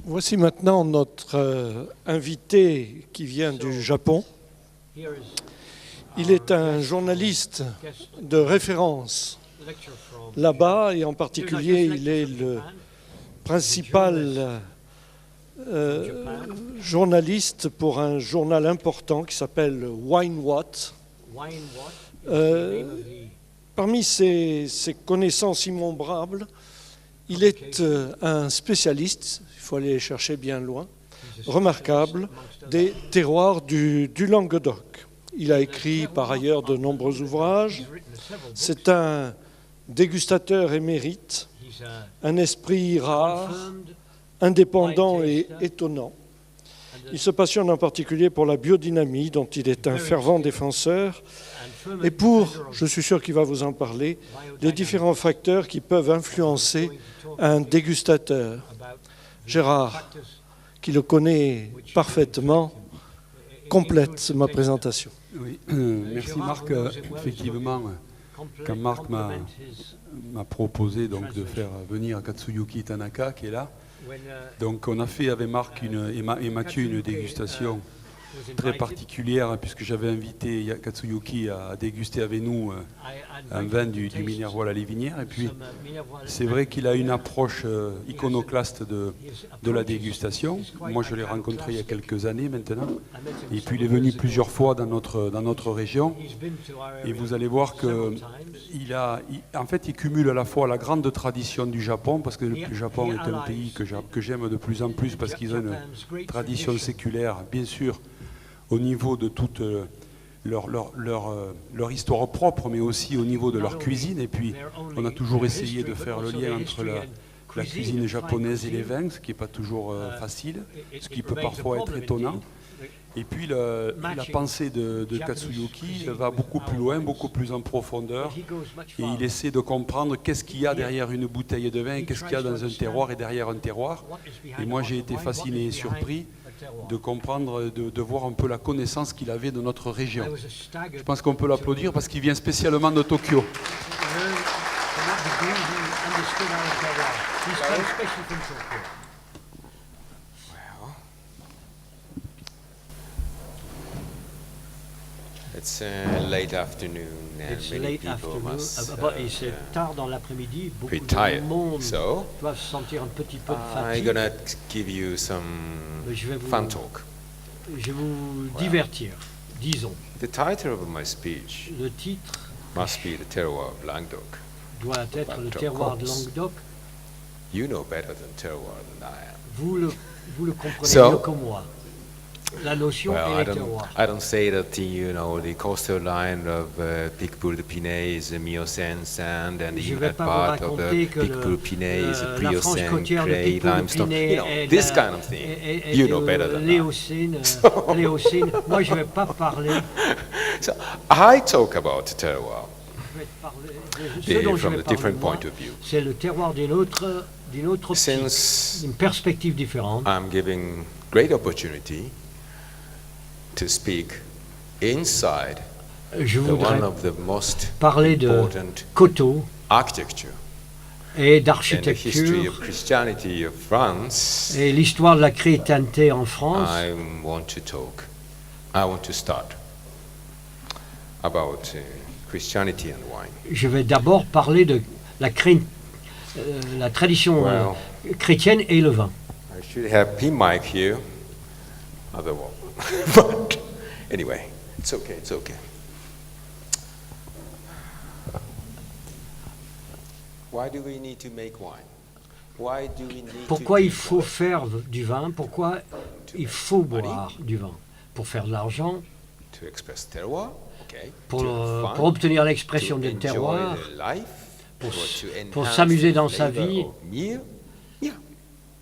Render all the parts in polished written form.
Voici maintenant notre invité qui vient du Japon. Il est un journaliste de référence là-bas et en particulier il est le principal journaliste pour un journal important qui s'appelle Wine What. Parmi ses connaissances innombrables, il est un spécialiste, il faut aller les chercher bien loin, remarquable, des terroirs du Languedoc. Il a écrit par ailleurs de nombreux ouvrages. C'est un dégustateur émérite, un esprit rare, indépendant et étonnant. Il se passionne en particulier pour la biodynamie, dont il est un fervent défenseur, et pour, je suis sûr qu'il va vous en parler, les différents facteurs qui peuvent influencer un dégustateur. Gérard, qui le connaît parfaitement, complète ma présentation. Oui, merci Marc. Effectivement, quand Marc m'a proposé donc de faire venir Katsuyuki Tanaka, qui est là, donc on a fait avec Marc et Mathieu une dégustation très particulière, puisque j'avais invité Katsuyuki à déguster avec nous un vin du Minervois La Lévinière. Et puis, c'est vrai qu'il a une approche iconoclaste de la dégustation. Moi, je l'ai rencontré il y a quelques années maintenant. Et puis, il est venu plusieurs fois dans notre région. Et vous allez voir en fait, il cumule à la fois la grande tradition du Japon, parce que le Japon est un pays que j'aime de plus en plus, parce qu'ils ont une tradition séculaire, bien sûr, au niveau de toute leur histoire propre, mais aussi au niveau de leur cuisine. Et puis, on a toujours essayé de faire le lien entre la cuisine japonaise et les vins, ce qui n'est pas toujours facile, ce qui peut parfois être étonnant. Et puis, la pensée de Katsuyuki va beaucoup plus loin, beaucoup plus en profondeur, et il essaie de comprendre qu'est-ce qu'il y a derrière une bouteille de vin, qu'est-ce qu'il y a dans un terroir et derrière un terroir. Et moi, j'ai été fasciné et surpris de comprendre, de voir un peu la connaissance qu'il avait de notre région. Je pense qu'on peut l'applaudir parce qu'il vient spécialement de Tokyo. It's late afternoon and many people must c'est tard dans l'après-midi, beaucoup be tired. de monde So, doivent se sentir un petit peu de I'm fatigue. gonna give you some Je vais fun talk. Je vais vous divertir, disons. The title of my speech Le titre must be The Terroir of Languedoc. doit être le terroir de Languedoc. You know better than terroir than I am. Vous le comprenez So, mieux que moi. La notion Well, est le terroir. I don't say that the coastal line of Picpoul-de-Pinet is a Miocene sand, and Je even vais that pas vous part of raconter the que Picpoul-de-Pinet is a la frange Pliocene, côtière de clay, limestone. Picpoul-de-Pinet You know, this kind of thing. You know better than I. Léocine. Moi, je ne vais pas parler. So I talk about the terroir Je vais parler de ce dont je from vais a parler, different moi, point of view. c'est le terroir d'une autre optique, Since d'une perspective différente. I'm giving great opportunity to speak inside Je the voudrais one of the most parler de important coteaux architecture et and the history d'architecture of Christianity of France. et l'histoire de la chrétienté en France. I want to start about Christianity and wine. Je vais d'abord parler de la tradition chrétienne et le vin. I should have pin mic here, otherwise. But anyway, it's okay. Why do we need to make wine? Why do we need Pourquoi to il faut faire du vin? Pourquoi il faut boire du vin? Pour faire de l'argent, to express terroir? Okay. pour to have fun, pour obtenir to l'expression du enjoy terroir, the life, pour or to pour enhance s'amuser the dans sa flavor vie. of meal? Yeah,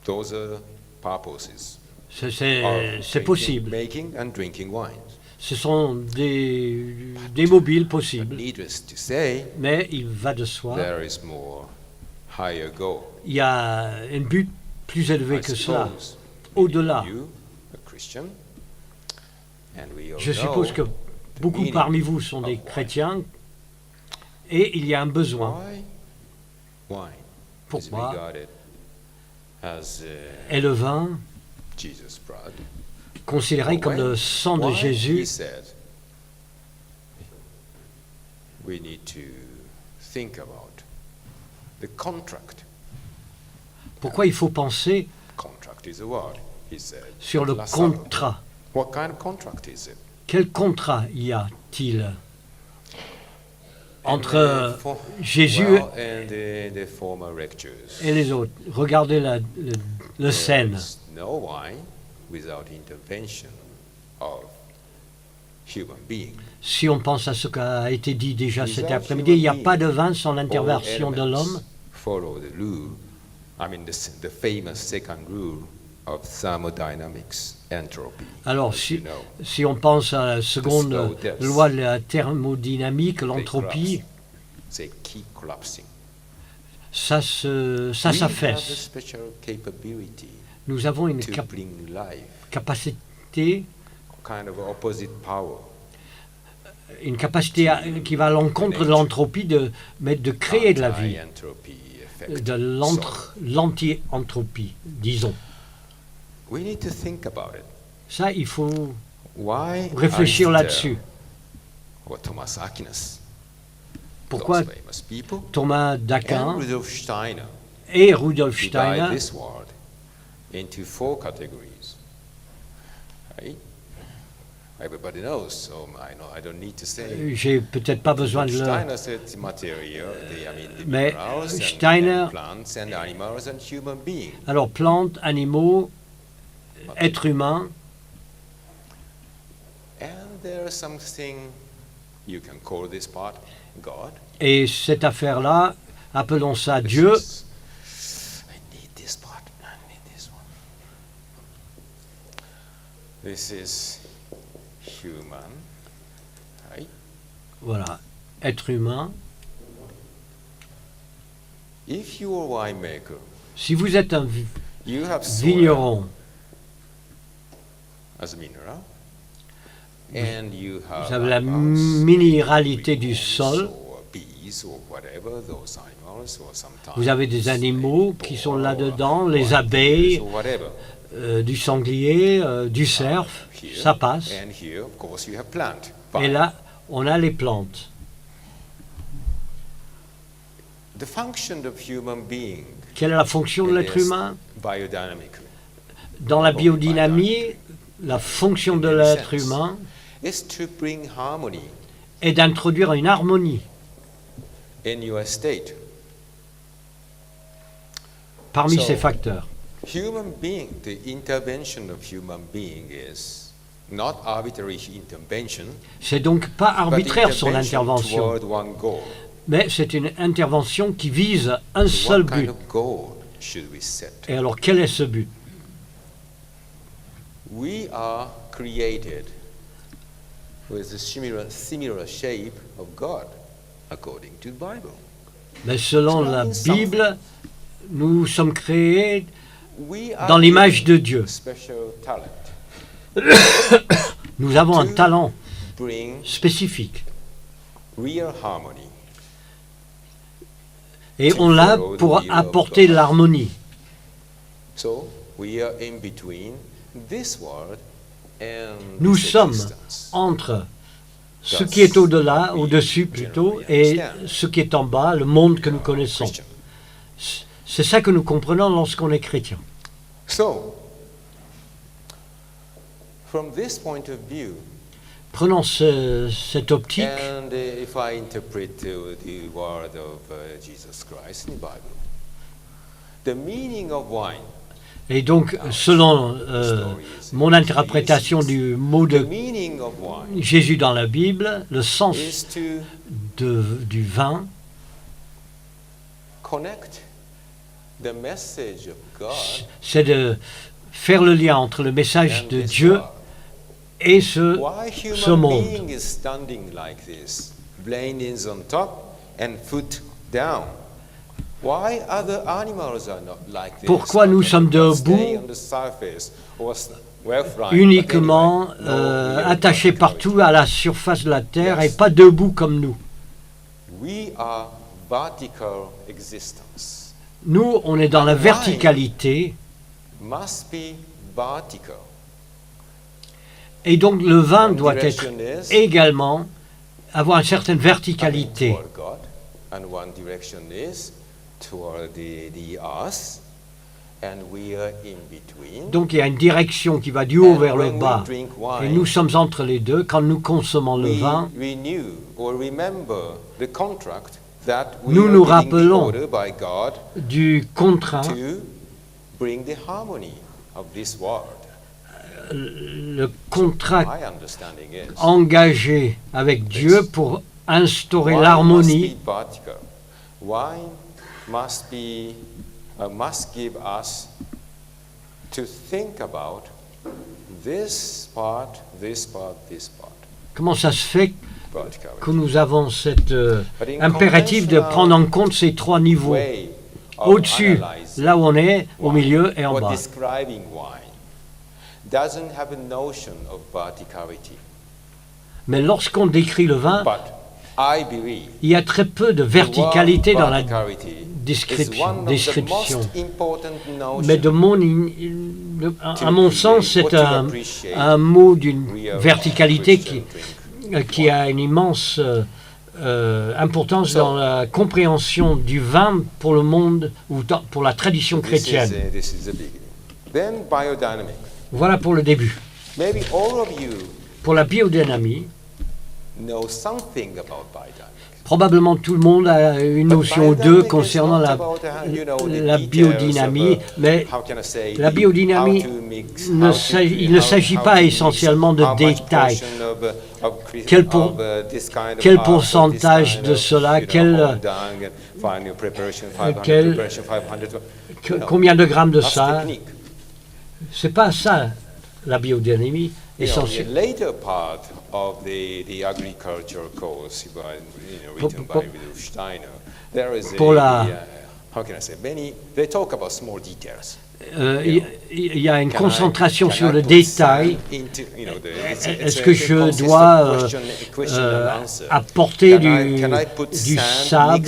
those are purposes. C'est possible. Making and drinking wine. Ce sont des mobiles possibles. Needless to say, Mais il va de soi, there is more higher goal. il y a un but plus élevé I que cela, suppose au-delà. you, a Christian, and we all Je suppose que know beaucoup meaning parmi vous sont des of wine. chrétiens et il y a un besoin. Why? Wine is Pourquoi regarded et le vin Jesus' blood. considéré comme le sang de Why he Jésus. said we need to think about the contract. Pourquoi il faut penser Contract is a word, he said. sur le La Sabbath. contrat? What kind of contract is it? Quel contrat y a-t-il entre Jésus and the former lectures. et les autres? Regardez le scène. There is no wine without intervention of human being. Si on pense à ce qui a été dit déjà cet après-midi, il n'y a pas de vin sans l'intervention de l'homme. Follow the rule, the famous second rule of thermodynamics, entropy. Alors, si on pense à la seconde loi de la thermodynamique, l'entropie, They keep collapsing. ça We have a s'affaisse. special capability Nous avons une to bring life, capacité, kind of opposite power. qui va à l'encontre de l'entropie, mais de créer de la vie, Anti-entropy effect. de l'anti-entropie, disons. We need to think about it. Ça, il faut Why réfléchir Aristotle là-dessus. or Thomas Aquinas, Pourquoi those famous people, Thomas and d'Aquin Rudolf Steiner et Rudolf divide Steiner this world into 4 categories. Right? Everybody knows, so I don't need to say. j'ai peut-être pas besoin de le... Steiner said material, the Mais minerals Steiner- and plants and animals and human beings. Alors, plantes, animaux, êtres humains, And there's something you can call this part God. et cette affaire-là, appelons ça Dieu. I need this part. I need this one. This is human, right? Voilà, être humain. If you are a winemaker, Si vous êtes un you have soil vigneron, as a mineral, and you have vous avez la animals, minéralité du sol, or bees or whatever, those animals, or sometimes vous avez des animaux qui sont or là-dedans, les bees abeilles, or whatever. du sanglier, du cerf, Here, ça passe. And here, of course, you have plant. Et là, on a les plantes. The function of human being Quelle est la fonction de l'être humain? biodynamically Dans la biodynamie, la fonction de l'être humain is to bring harmony est d'introduire une harmonie in your state. parmi So- ces facteurs. Human being, the intervention of human being is not arbitrary intervention, C'est donc pas but arbitraire son intervention intervention, toward one goal. mais c'est une intervention qui vise un seul What kind but. of goal should we set? Et alors, quel est ce but? We are created with a similar shape of God, according to the Bible. Mais selon la Bible, nous sommes créés We are dans l'image de given Dieu. special talent Nous avons un talent bring spécifique. real harmony. Et on l'a pour apporter de l'harmonie. So we are in between this world and Nous this sommes existence. entre ce qui est au-delà, au-dessus plutôt, et ce qui est en bas, le monde que nous connaissons. Christian. C'est ça que nous comprenons lorsqu'on est chrétien. So, from this point of view, Prenons cette optique, and if I interpret the word of Jesus Christ in the Bible, the meaning of wine, et donc selon mon interprétation du mot the de meaning of wine Jésus dans la Bible, le sens is to du vin, connect the message of God c'est de faire le lien entre le message and de this Dieu world. et ce Why ce human monde. being is standing like this, brain is on top and foot down? Why other animals are not like this? Pourquoi nous sommes Stay debout on the surface or well flying, uniquement but anyway, no real attachés verticality. partout à la surface de la terre et Yes. pas debout comme nous. We are vertical existence. Nous, on est dans la verticalité, must be vertical. et donc le vin One doit être direction is également avoir une certaine coming verticalité. toward God, and one direction is toward the us, and we are in between. Donc il y a une direction qui va du haut And vers le when we bas, drink et wine, nous sommes entre les deux. Quand nous consommons le we vin, renew or remember the contract that we Nous are nous giving the rappelons order by God du contrat, to bring the harmony of this world. le contrat My understanding is engagé avec Dieu pour instaurer wine l'harmonie. must be vertical. Wine must give us to think about this part, this part, this part. Comment ça se fait Vertical. que nous avons cet But in impératif de prendre en compte ces trois niveaux? way of Au-dessus, analyzing là où on est, au wine milieu et en or bas. describing wine doesn't have a notion of verticality. Mais lorsqu'on décrit le vin, But I believe il y a très peu de the verticalité word dans la verticality is description. one of the most important notions. Mais à mon sens, c'est un mot d'une verticalité qui a une immense importance dans la compréhension du vin pour le monde ou pour la tradition chrétienne. This is the beginning. Then biodynamic. Voilà pour le début. Maybe all of you Pour la biodynamie, know something about biodynamics. probablement tout le monde a une notion ou deux concernant la biodynamie, mais la biodynamie, il ne s'agit pas essentiellement de détails. Quel pourcentage de cela, combien de grammes de ça, c'est pas ça la biodynamie essentielle. Later part of the agriculture course written by Rudolf Steiner, there is how can I say, they talk about small details. Il y a une concentration sur le détail. Est-ce que je dois apporter du sable?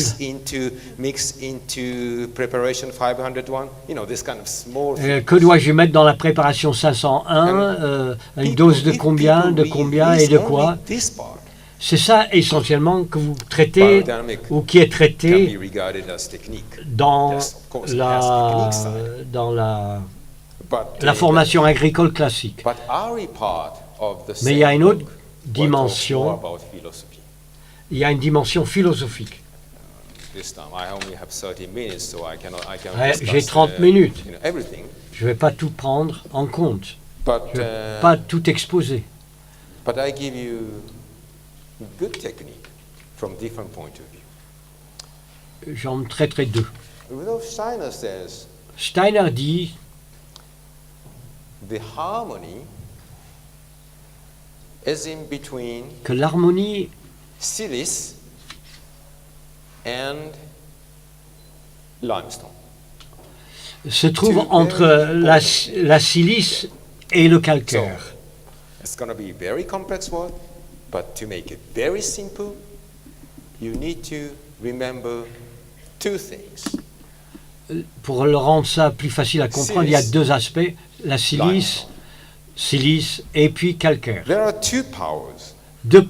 Que dois-je mettre dans la préparation 501? Une dose de combien et de quoi? C'est ça essentiellement que vous traitez ou qui est traité dans la formation agricole classique. Mais il y a une autre dimension, il y a une dimension philosophique. J'ai 30 minutes, je ne vais pas tout prendre en compte, je ne vais pas tout exposer. Good technique from different point of view. J'en traiterai deux. Rudolf Steiner says, Steiner dit the harmony is in between que l'harmonie silice and limestone. Se trouve entre la silice et le calcaire. So, it's going to be a very complex word. But to make it very simple, you need to remember two things. Pour le rendre ça plus facile à comprendre, il y a deux aspects, la silice et puis calcaire. There are two powers Deux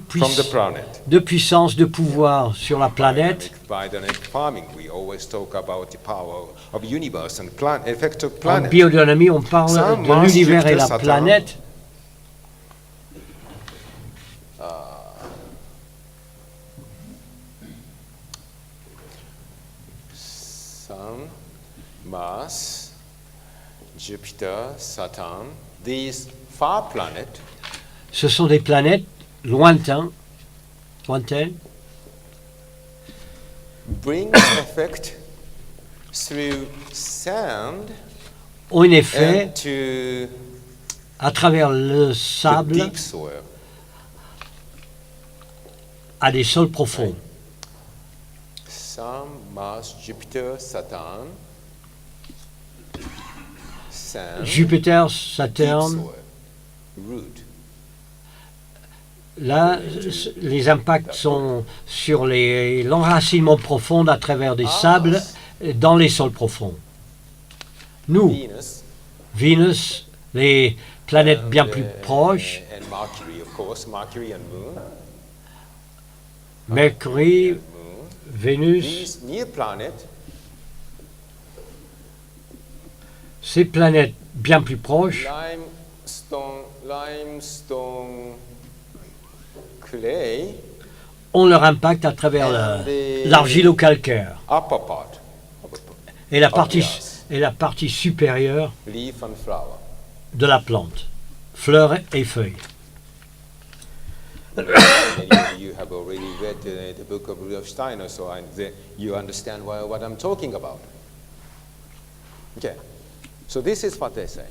puissances, de pouvoir sur la planète. Biodynamic farming, we always talk about the power of universe and effect of En planet. biodynamie, on parle de l'univers et la planète. Sun, Mars, Jupiter, Saturn, these far planets. Ce sont des planètes lointaines. Bring effect through sand Ont un effet and à travers le to sable deep soil. à des sols profonds. Sun, Mars, Jupiter, Saturn, sand, Jupiter, deep Saturne, soil, root. là, les impacts sont sur l'enracinement profond à travers des sables dans les sols profonds. Nous, Vénus, les planètes bien plus proches, Mercure, Vénus, ces planètes bien plus proches, ont leur impact à travers l'argilo-calcaire et la partie supérieure de la plante, fleurs et feuilles. Many of you have already read the book of Rudolf Steiner, so you understand what I'm talking about. Okay, so this is what they say.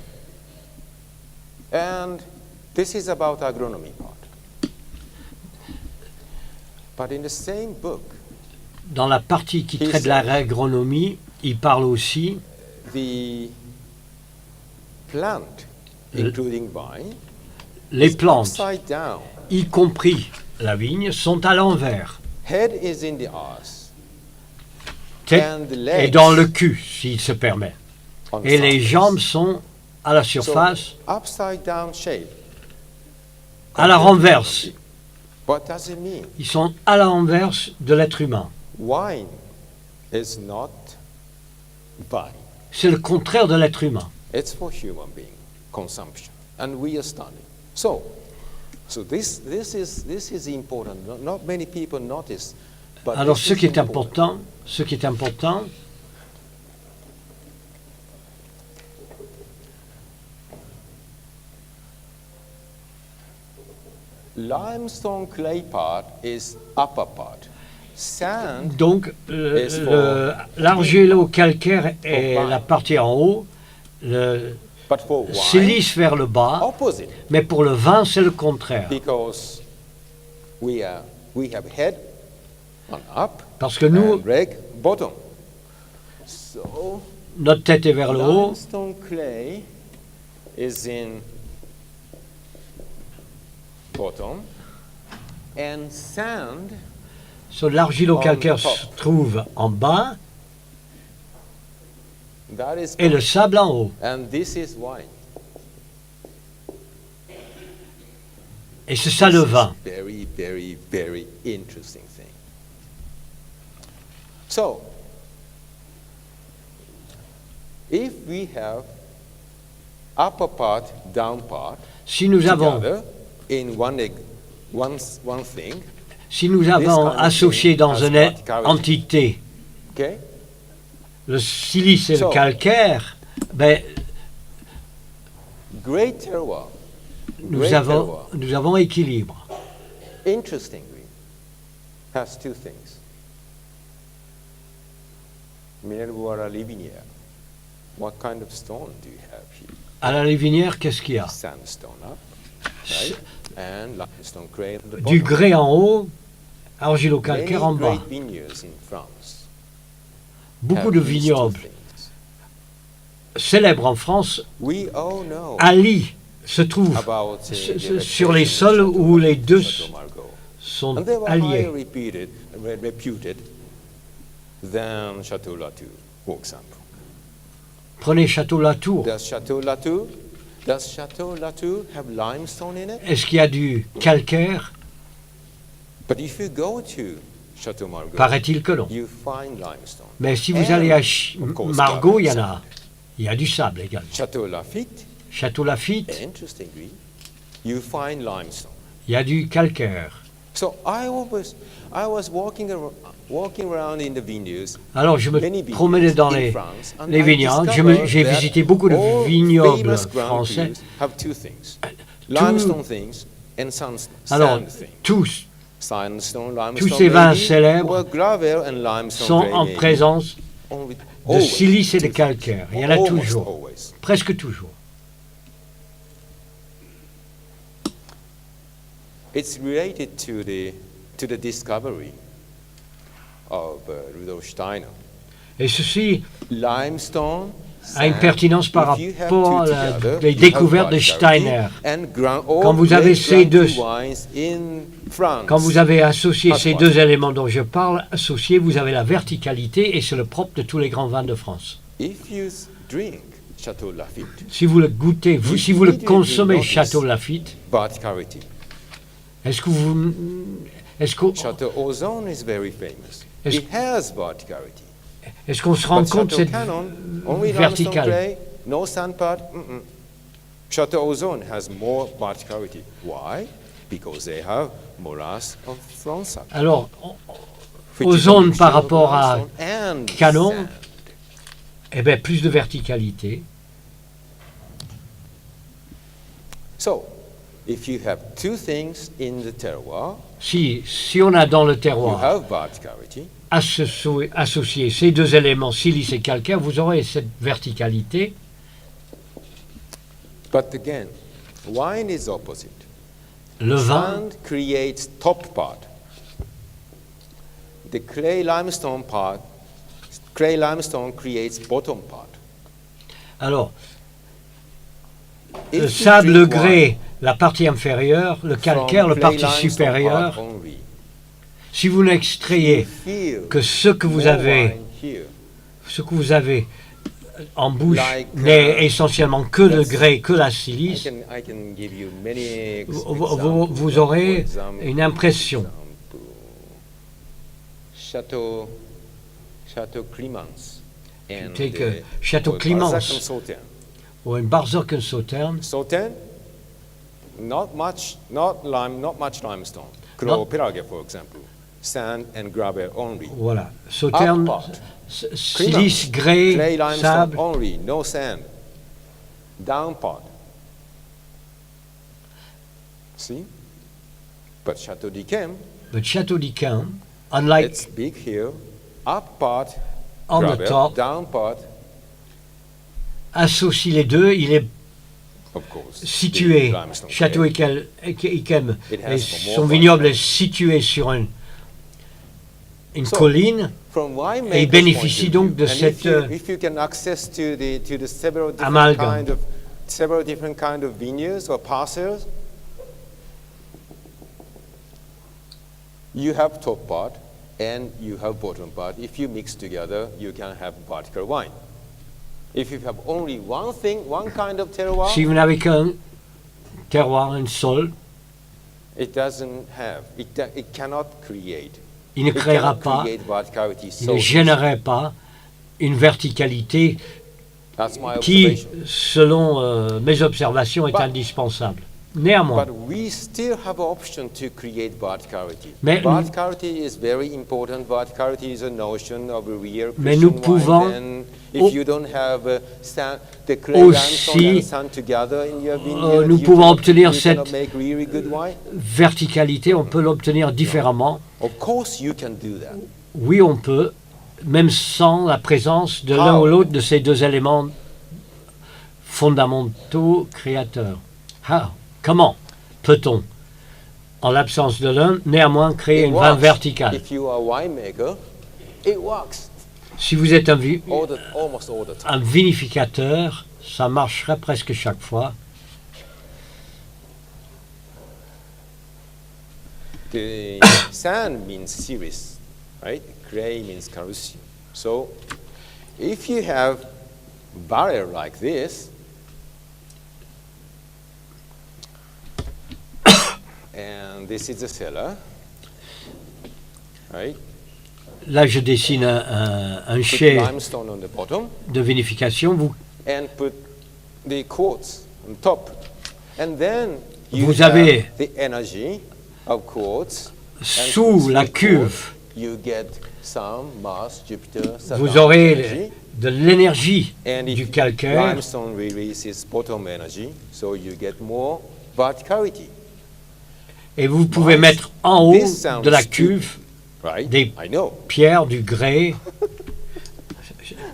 And this is about agronomy part. But in the same book, dans la partie qui traite de l'agronomie, il parle aussi the plant, including vine, les plantes, upside down. Y compris la vigne, sont à l'envers. Head is in the arse. Tête And the legs est dans le cul, s'il se permet. on the Et les surface. jambes sont à la surface, So, upside down shape. à la renverse. What does it mean? Ils sont à la renverse de l'être humain. Wine is not vine. C'est le contraire de l'être humain. It's for human being consumption, and we are studying. So this is important. Not many people notice. But Alors this ce is qui est important, limestone clay part is upper part. Sand donc l'argilo-calcaire est la partie en haut, le but for wine, silice vers le bas, opposite. mais pour le vin c'est le contraire. Because we have head on up Parce que nous, and reg bottom. So notre tête est vers le haut, limestone clay is in bottom and sand sur l'argilo-calcaire se trouve en bas that is et le sable en haut. and this is wine. Et c'est ça le vin. Very, very, very interesting thing. So, if we have upper part, down part, Si nous avons, together in one thing, si nous avons associé dans une entité okay? le silice et le So, calcaire, ben, Great terroir. nous Great terroir, avons équilibre. interestingly, has two things. Minervoara livinière. What kind of stone do you have here? À la Lévinière, qu'est-ce qu'il y a? Sandstone up, right? And limestone clay on the Du bottom. grès en haut, Many argilo-calcaire en bas. great vineyards in France Beaucoup have de these two vignobles things. célèbres en France, We all know Ali se trouve about sur les sols où les deux Château Margaux. sont And they were higher alliés. reputed than Château Latour, for example. Prenez Château Latour. Does Château Latour have limestone in it? Est-ce qu'il y a du calcaire? But if you go to Château Margaux, Paraît-il que non. you find limestone. Mais si vous allez à of course, Margaux, il y en gravel. a. Il y a du sable également. Château Lafite, Château Lafite, interestingly, you find limestone. il y a du calcaire. So I was walking around in the vineyards. Alors je me many promenais dans vineyards in les France, and I vignobles. discovered J'ai that visité beaucoup de all vignobles famous ground français. trees have two things: limestone things and Alors sand things. tous Sandstone, limestone, tous ces vins maybe, célèbres or gravel and limestone sont clay, en maybe. présence Only- de always silice et de two calcaire. things. Il y en a Almost toujours, always. presque toujours. It's related to the discovery of Rudolf Steiner. Et ceci Limestone, a une pertinence par rapport aux découvertes de Steiner. Quand vous avez associé ces deux éléments dont je parle, vous avez la verticalité et c'est le propre de tous les grands vins de France. Si vous le goûtez, si vous le consommez, Château Lafite, est-ce que vous... Chateau Ozone is very famous. It has verticality. Est-ce qu'on se rend compte de cette verticale? No sand part. Chateau Ozone has more verticality. Why? Because they have morass of Fronsac. Alors, Ozone par rapport à Canon, eh bien, plus de verticalité. So, if you have two things in the terroir, si on a dans le terroir you have verticality, associé ces deux éléments, silice et calcaire, vous aurez cette verticalité. But again, wine is opposite. Le vin Sand creates top part. The clay limestone creates bottom part. Alors, le sable grès, la partie inférieure, le calcaire, la partie supérieure. Si vous n'extrayez que ce que vous avez en bouche n'est essentiellement que le grès, que la silice, vous aurez une impression. Château Clemens. Château Clemens ou un Barzockensautern. Sautern, not much limestone. Cropelagia, for example. Sand and gravel only. Voilà. Sauterne, silice, grès, clay limestone sable. only, no sand. Down part. See? But Chateau d'Yquem, But Château d'Yquem, unlike it's big here, up part, on the gravel, top, down part, associe les deux, il est of course. situé, the limestone Château clay. Yquem, It et has more son vignoble est situé sur une So, colline, from winemaker's et il bénéficie point of donc de view, and cette if you can access to the amalgame. several different kind of vineyards or parcels, you have top part and you have bottom part. If you mix together, you can have vertical wine. If you have only one thing, one kind of terroir, Si vous n'avez qu'un terroir, un sol, it cannot create. il ne It créera cannot pas, create verticality il so ne générerait pas une verticalité That's my qui, observation. selon mes observations, est But- indispensable. Néanmoins, But we still have an option to create verticality. Mais- Verticality is very important. Verticality is a notion of a real Mais Christian nous pouvons wine. Then au- if you don't have the clay aussi, limestone and sand together in your vineyard, nous you pouvons cannot- obtenir you cannot cette- make really good wine. verticalité, on peut l'obtenir différemment. Of course you can do that. Oui, on peut, même sans la présence de l'un How? ou l'autre de ces deux éléments fondamentaux créateurs. Comment peut-on, en l'absence de l'un, néanmoins créer It une vin works. verticale? If you are a winemaker, it works Si vous êtes almost all the time. un vinificateur, ça marcherait presque chaque fois. The sand means series, right? Clay means calcium. So if you have barrel like this, and this is the cellar, right? Là, je dessine un Put chai limestone on the bottom de vinification. and put the quartz on top. And then you Vous have avez the energy of quartz. And sous from la the cuve, quartz, you get some Mars, Jupiter, Saturn vous aurez energy. de l'énergie And du if calcaire. limestone releases bottom energy, so you get more verticality, Et vous pouvez mettre en haut de la cuve right? Des- I know. pierre, du grès.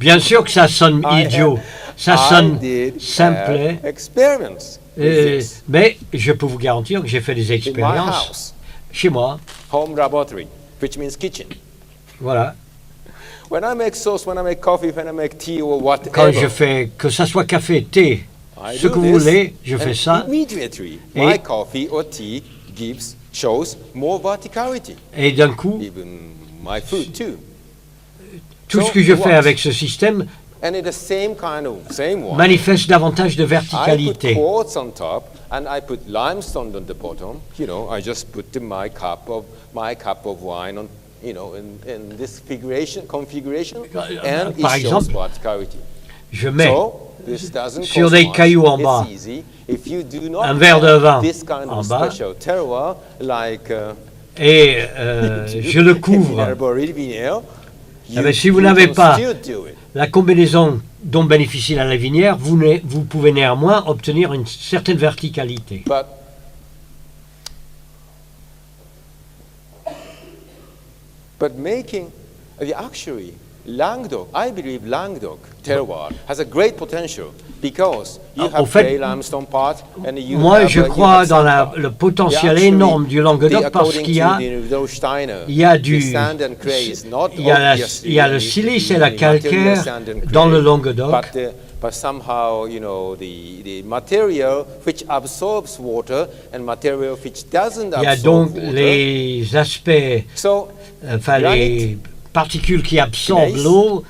Bien sûr que ça sonne I idiot, have- ça I sonne did simplet, have experiments with this mais je peux vous garantir que j'ai fait des in my expériences house, chez moi. home laboratory, which means kitchen. Voilà. When I make sauce, when I make coffee, when I make tea or whatever, Quand je fais, que ça soit café, thé, ce que vous voulez, je fais ça. Immediately, my coffee or tea shows more verticality. Et d'un coup, Even my food too. tout ce que je fais avec ce système And in the same one, manifeste davantage de I put verticalité. quartz on top and I put limestone on the bottom. I just put my cup of wine on, in this configuration, and it Par shows exemple, verticality. Je mets So, this doesn't sur cost des much. cailloux en bas It's easy. If you do not un verre de have vin this kind en of bas special terroir, like et je le couvre. Arboric vinyl, Eh bien, si vous n'avez can pas still do it. la combinaison dont bénéficie la lavinière, vous pouvez néanmoins obtenir une certaine verticalité. But actually, Languedoc, I believe Languedoc terroir has a great potential because you En have fait, clay limestone part and you Moi, have, je you crois have dans sand part. le potentiel Actually, énorme du Languedoc parce according qu'il y to a, the Rudolf Steiner, il y a the du, sand and clay is not il y a obviously le silice et la the material calcaire sand and clay, dans le Languedoc. but somehow, the material which absorbs water and material which doesn't Il y a absorb donc water. les aspects, So, enfin les particules qui absorbent gneiss, l'eau,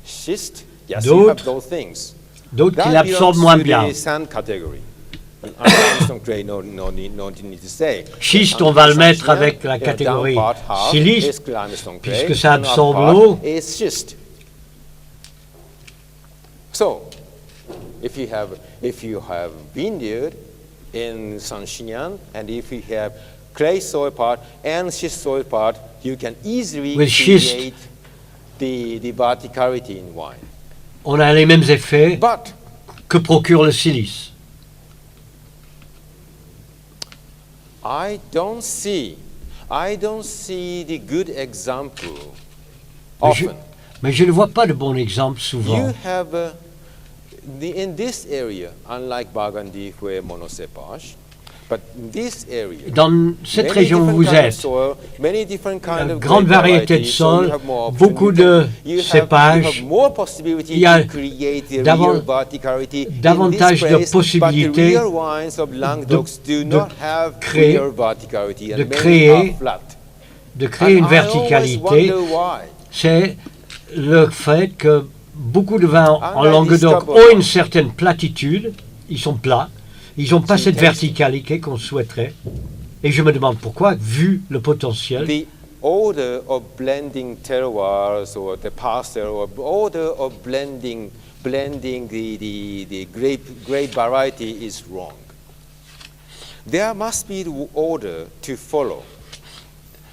schist, yes, you have d'autres those things. d'autres qui That l'absorbent belongs moins to bien. the sand category. Limestone clay, no need to say. Schiste, on va le mettre avec la catégorie silice, puisque ça absorbe l'eau. Is schist. So, if you have vineyard in Sanxian, and if you have clay soil part and schist soil part, you can easily With schist, create the verticality in wine. On a les mêmes effets But que procure le silice. I don't see the good example often. Mais je ne vois pas de bon exemple souvent. You have in this area, unlike Burgundy where monocépage, but in this area, Dans cette many région où different vous kind of êtes, soil, many different kind une of grande grape variété de varieties, so you sols, have more options. beaucoup de cépages, You have more possibility il y a to create the davan- real verticality in davantage this de place, possibilités but the real wines of Languedoc do not have créer- real verticality, and de many créer are flat. de créer une And I always verticalité, wonder why. c'est le fait que beaucoup de vins en And I Languedoc discovered- ont une certaine platitude, ils sont plats, ils n'ont pas cette verticalité qu'on souhaiterait. Et je me demande pourquoi, vu le potentiel. The order of blending terroirs or the pastel or order of blending the grape variety is wrong. There must be the order to follow.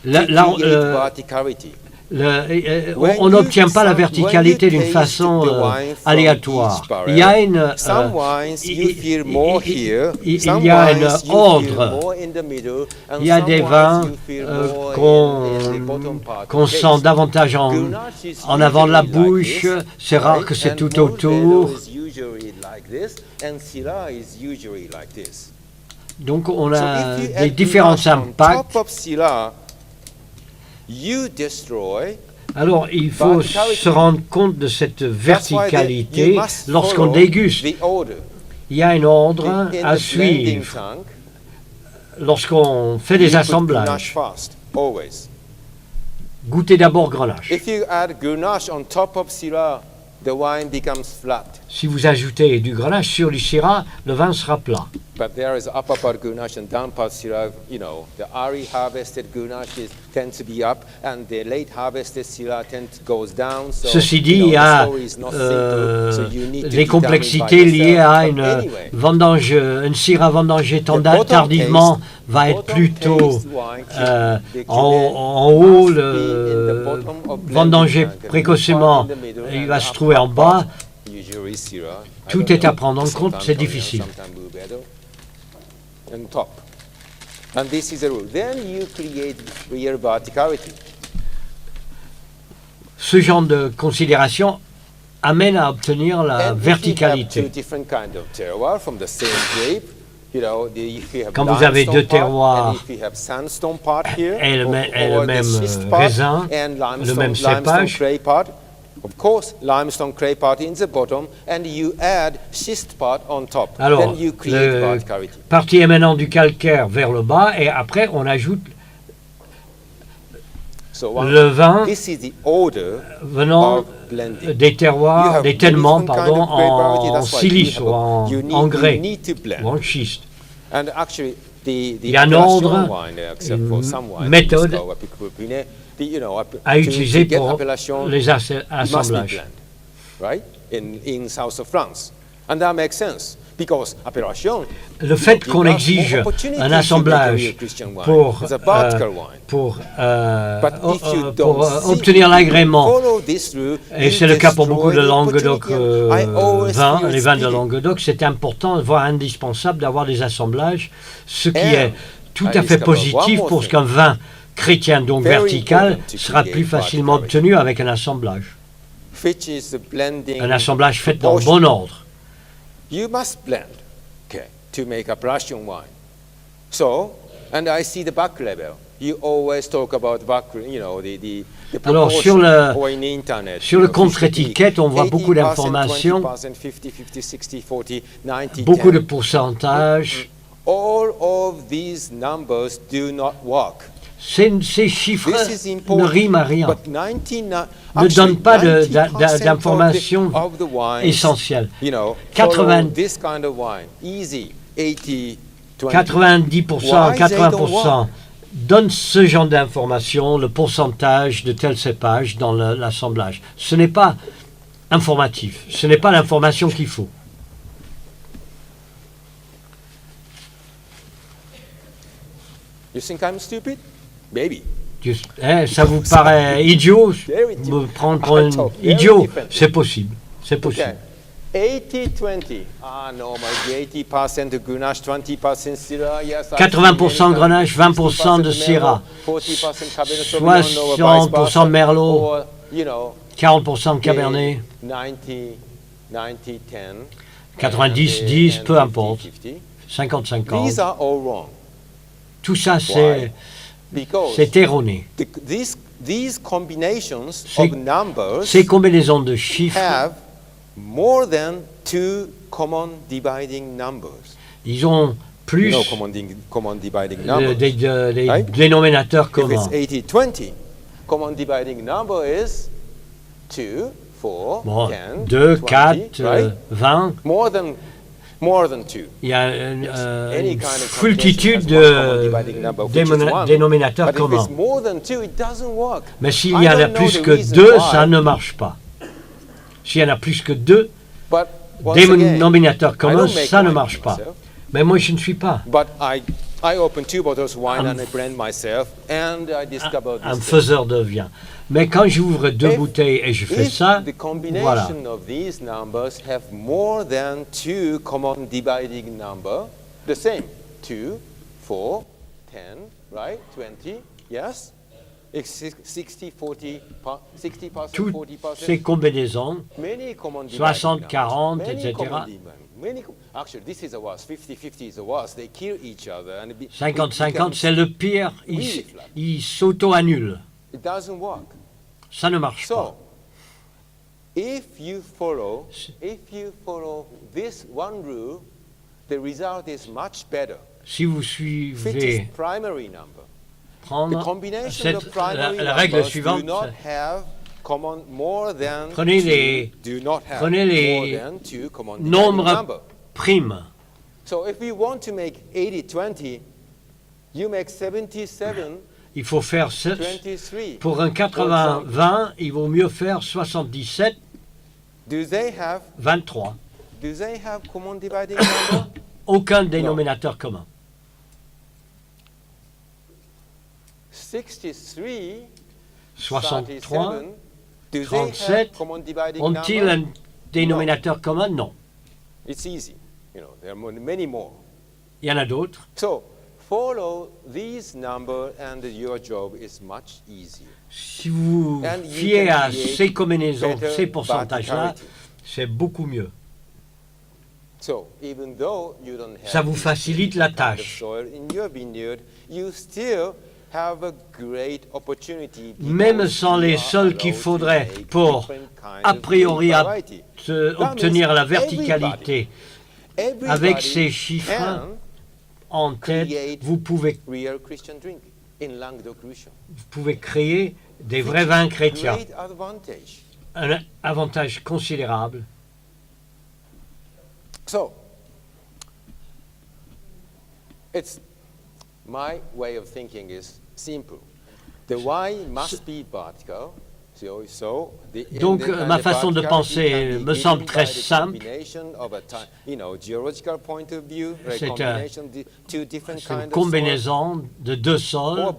La- to la- create euh, verticality. on n'obtient pas la verticalité d'une façon aléatoire. Il y a une, Some wines you feel more here, il some y a wines un you feel ordre. more in the middle, and Il y a some des wines vins you feel more in the bottom part. qu'on sent davantage en, en avant de la bouche. C'est rare que c'est tout autour. Donc on a des différents impacts. Alors il faut se rendre compte de cette verticalité lorsqu'on déguste. Il y a un ordre à suivre lorsqu'on fait des assemblages. Goûtez d'abord Grenache. If you add Grenache on top of Syrah, the wine becomes flat. Si vous ajoutez du Grenache sur du Syrah, le vin sera plat. But there is upper part Grenache and down part Syrah. The early harvested Grenache tend to be up, and the late harvested Syrah goes down. So, Ceci dit, il y a des complexités liées à une vendange, une Syrah vendangée tardivement va être plutôt en haut, le vendangé précocement, il va se trouver en bas. Tout est à prendre en compte, c'est difficile. And top. And this is a rule. Then you create real verticality. Ce genre de considération amène à obtenir la verticalité. Quand vous avez deux terroirs et le même raisin, le même cépage, of course, limestone clay part in the bottom, and you add schist part on top. Alors, Then you create part cavity. Partie émanant du calcaire vers le bas, et après on ajoute le vin this is the order venant of blending. des terroirs, des tènements, different kind of grade variety, en that's why silice you ou have you en need grès to blend. ou en schiste. And actually, the Il y a un appellation ordre, wine, except for some wine, méthode to à utiliser get pour appellation, les you must be assemblages. blend, right? In south of France, and that makes sense because appellation. Le fait qu'on exige un assemblage pour obtenir l'agrément, et c'est le cas pour beaucoup de Languedoc vins, les vins de Languedoc, c'est important, voire indispensable d'avoir des assemblages, ce qui est tout à fait positif pour ce qu'un vin chrétien, donc vertical, sera plus facilement obtenu avec un assemblage. Un assemblage fait dans le bon ordre. You must blend, okay, to make appellation wine. So, and I see the back label. You always talk about back, you know, the Alors sur internet, le contre-étiquette, on voit beaucoup d'informations, beaucoup de pourcentages. All of these numbers do not work. Ces chiffres ne riment à rien, ne donnent pas d'informations essentielles. 90%, 80% donnent ce genre d'informations, le pourcentage de tel cépage dans l'assemblage. Ce n'est pas informatif, ce n'est pas l'information qu'il faut. You think I'm stupid? Maybe. Ça vous paraît idiot? Me prendre pour un idiot? C'est possible. C'est possible. 80-20. Ah non, 80% de Grenache, 20% Syrah. Yes, 80% Grenache, 20% de Syrah. 60% Merlot. 40% de Cabernet. 90-10, peu importe. 50-50. These are all wrong. Tout ça, c'est erroné. These combinations of numbers ces combinaisons de chiffres have more than two common dividing numbers. Ils ont plus common dividing numbers, des right? Dénominateurs communs. If it's 80-20, common dividing number is 2, 4, 10, 2, 20, 4, right? 20. More than two. Il y a une multitude de dénominateurs communs. Mais s'il y en a plus que 2, ça ne marche pas. S'il y en a plus que 2 dénominateurs communs, ça ne marche pas. Mais moi, je ne suis pas un faiseur de vin. Mais quand j'ouvre 2 bouteilles et je fais ça, voilà. The same, 2, 4, 10, right, 20, yes? 60, 40, 60%, Toutes 40%. ces combinaisons, 60, 40, etc. Actually, this is the worst. 50-50 is the worst. They kill each other. 50-50, c'est le pire. Ils s'auto-annulent. It doesn't work. Ça ne marche pas. If you follow this one rule, the result is much better. Si vous suivez prendre la règle suivante, prenez les nombres primes. So if you want to make 80-20, you make 77. Il faut faire pour un 80-20, il vaut mieux faire 77, 23. Do they have common dividing number? Aucun dénominateur commun. 63, 37, ont-ils un dénominateur commun? Non. It's easy. You know, there are many more. Il y en a d'autres. So, follow these numbers and your job is much easier. Si vous fiez à ces combinaisons, ces pourcentages-là, c'est beaucoup mieux. So, even though you don't have ça vous facilite la tâche. In your vineyard, you still même sans les sols qu'il faudrait pour, a priori, obtenir la verticalité. Avec ces chiffres en tête, vous pouvez créer des vrais vins chrétiens. Un avantage considérable. So, my way of thinking is simple. The wine must be vertical. Donc, ma façon de penser me semble très simple. C'est une combinaison de deux sols.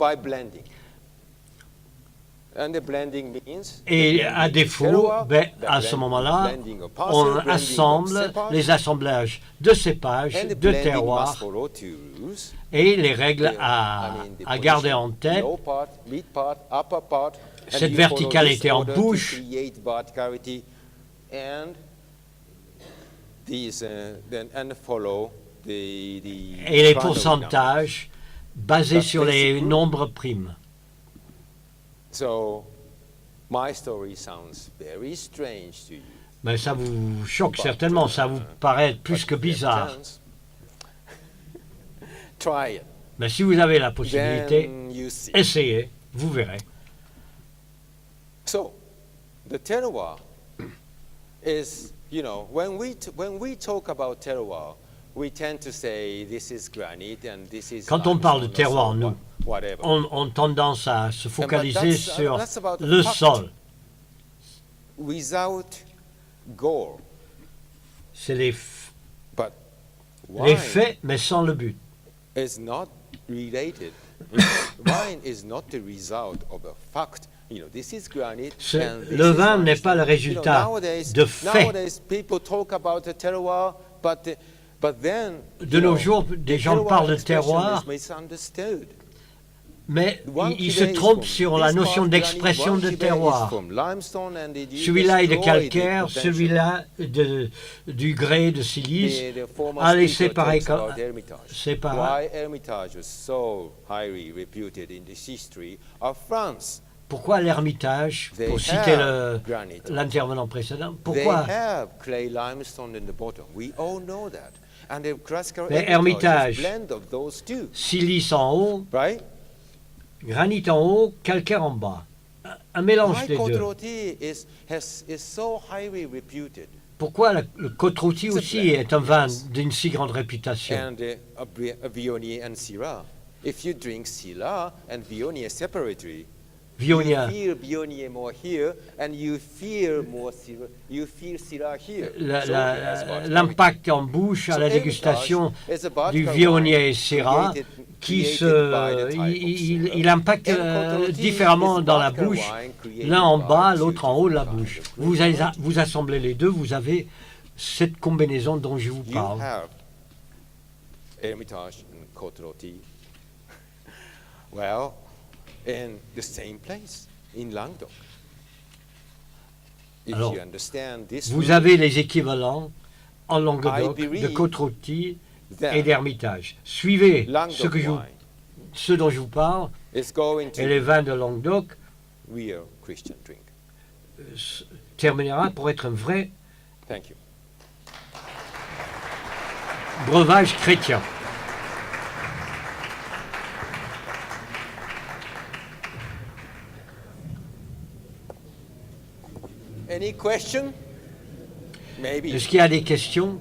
Et à défaut, à ce moment-là, on assemble les assemblages de cépages, de terroirs, et les règles à garder en tête. Cette verticalité en bouche et les pourcentages basés sur les nombres primes. Mais ça vous choque certainement, ça vous paraît plus que bizarre. Mais si vous avez la possibilité, essayez, vous verrez. So, the terroir is, when we talk about terroir, we tend to say this is granite and this is. Quand on parle de terroir, nous, on a tendance à se focaliser sur le sol. Without gore. C'est les faits, mais sans le but. Is not related. Wine is not the result of a fact. Le vin n'est pas le résultat de faits. De nos jours, des gens parlent de terroir, mais ils se trompent sur la notion d'expression de terroir. Celui-là est de calcaire, celui-là du grès, de silice. Allez, séparer. Pourquoi l'Ermitage, pour citer l'intervenant précédent, pourquoi l'Ermitage, silice en haut, granit en haut, calcaire en bas, un mélange des deux. Pourquoi le Côte-Rôtie aussi est un vin d'une si grande réputation? Vionnia. L'impact en bouche à la dégustation du Viognier et Syrah, il impacte différemment dans la bouche, l'un en bas, l'autre en haut de la bouche. Vous assemblez les deux, vous avez cette combinaison dont je vous parle. Hermitage and Côte-Rôtie. Well, in the same place, in Languedoc. Alors, vous avez les équivalents en Languedoc de Côte-Rôtie et d'Hermitage. Suivez ce dont je vous parle, et les vins de Languedoc terminera pour être un vrai breuvage chrétien. Any question? Maybe. Est-ce qu'il y a des questions?